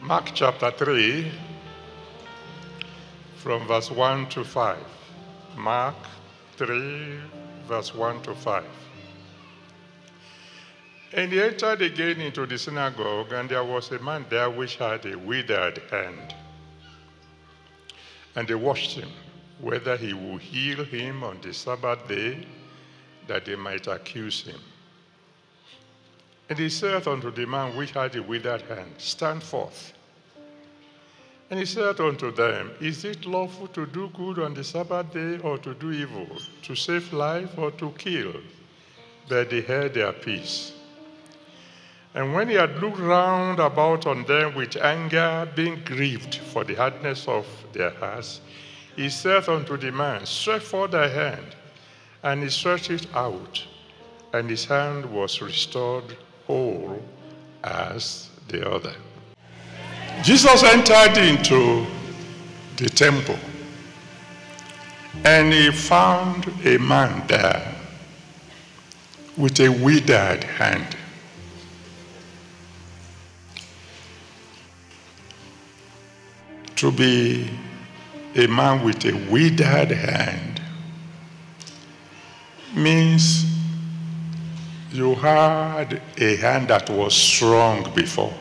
Mark chapter 3, from verse 1 to 5. Mark 3, verse 1 to 5. And he entered again into the synagogue, and there was a man there which had a withered hand. And they watched him, whether he would heal him on the Sabbath day, that they might accuse him. And he said unto the man which had a withered hand, Stand forth. And he said unto them, Is it lawful to do good on the Sabbath day, or to do evil, to save life, or to kill? But they held their peace. And when he had looked round about on them with anger, being grieved for the hardness of their hearts, he said unto the man, Stretch forth thy hand. And he stretched it out, and his hand was restored whole as the other. Jesus entered into the temple, and he found a man there with a withered hand. To be a man with a withered hand means you had a hand that was strong before.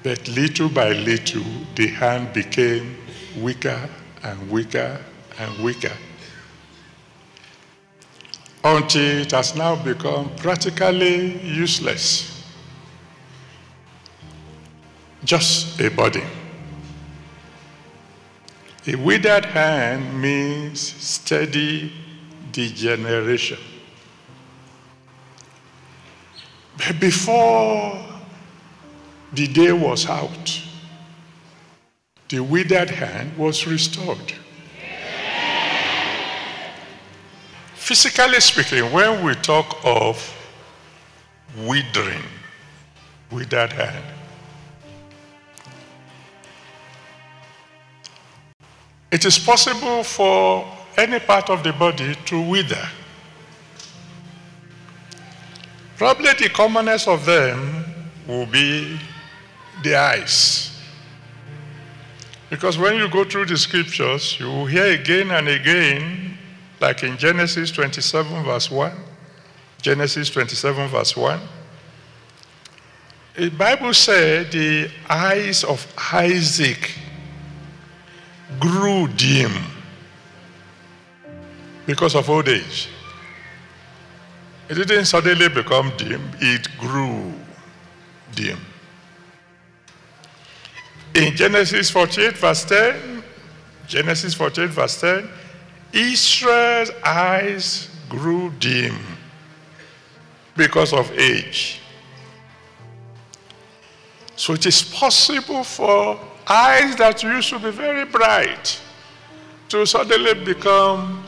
But little by little, the hand became weaker and weaker and weaker, until it has now become practically useless. Just a body. A withered hand means steady degeneration. But before the day was out, the withered hand was restored. Physically speaking, when we talk of withering, withered hand, it is possible for any part of the body to wither. Probably the commonest of them will be the eyes. Because when you go through the scriptures, you will hear again and again, like in Genesis 27 verse 1. Genesis 27 verse 1. The Bible said the eyes of Isaac grew dim because of old age. It didn't suddenly become dim, it grew dim. In Genesis 48 verse 10, Genesis 48 verse 10, Israel's eyes grew dim because of age. So it is possible for eyes that used to be very bright to suddenly become,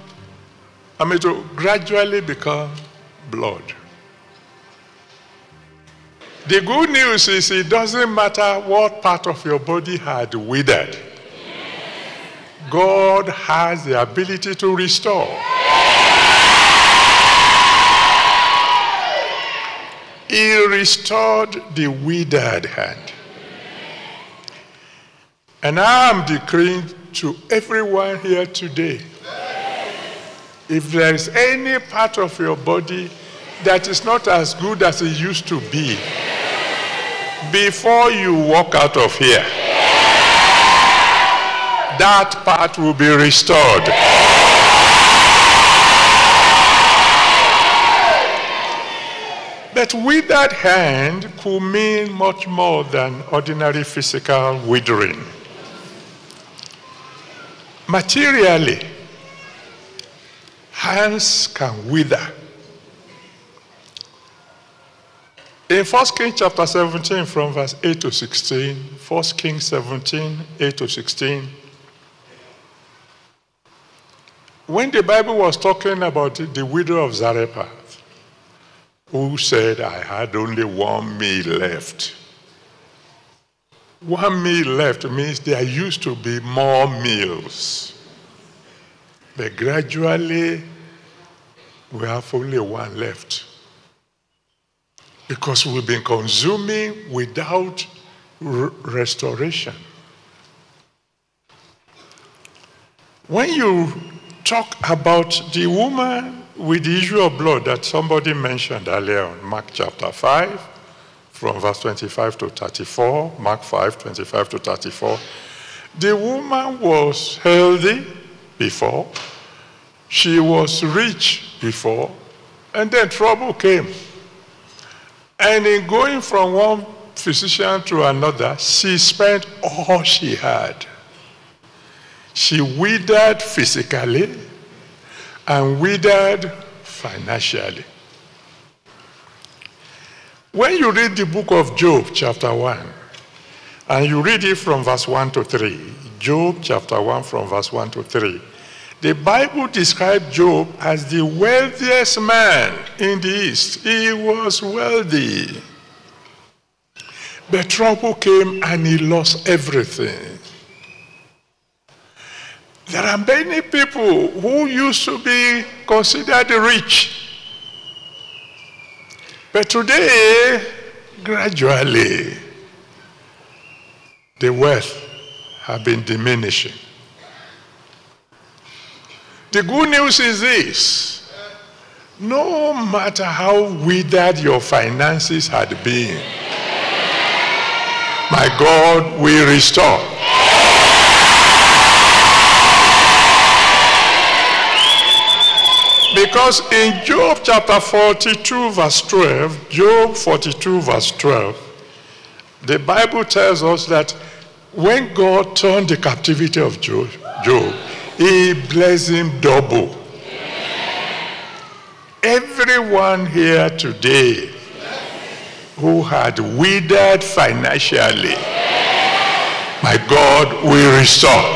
to gradually become blood. The good news is it doesn't matter what part of your body had withered. God has the ability to restore. He restored the withered hand. And I am decreeing to everyone here today, if there is any part of your body that is not as good as it used to be, before you walk out of here, that part will be restored. But withered hand could mean much more than ordinary physical withering. Materially, hands can wither. In 1 Kings chapter 17 from verse 8 to 16, 1 Kings 17, 8 to 16, when the Bible was talking about the widow of Zarephath, who said, I had only 1 meal left. 1 meal left means there used to be more meals. But gradually, we have only 1 left. Because we've been consuming without restoration. When you talk about the woman with the issue of blood that somebody mentioned earlier on, Mark chapter 5, from verse 25 to 34, Mark 5, 25 to 34, the woman was healthy before, she was rich before, and then trouble came. And in going from one physician to another, she spent all she had. She withered physically and withered financially. When you read the book of Job, chapter 1, and you read it from verse 1 to 3, Job chapter 1 from verse 1 to 3, the Bible describes Job as the wealthiest man in the East. He was wealthy. But trouble came and he lost everything. There are many people who used to be considered rich. But today, gradually, the wealth has been diminishing. The good news is this: no matter how withered your finances had been, my God will restore. Because in Job chapter 42 verse 12, Job 42 verse 12, the Bible tells us that when God turned the captivity of Job, he blessed him double. Everyone here today who had withered financially, my God will restore.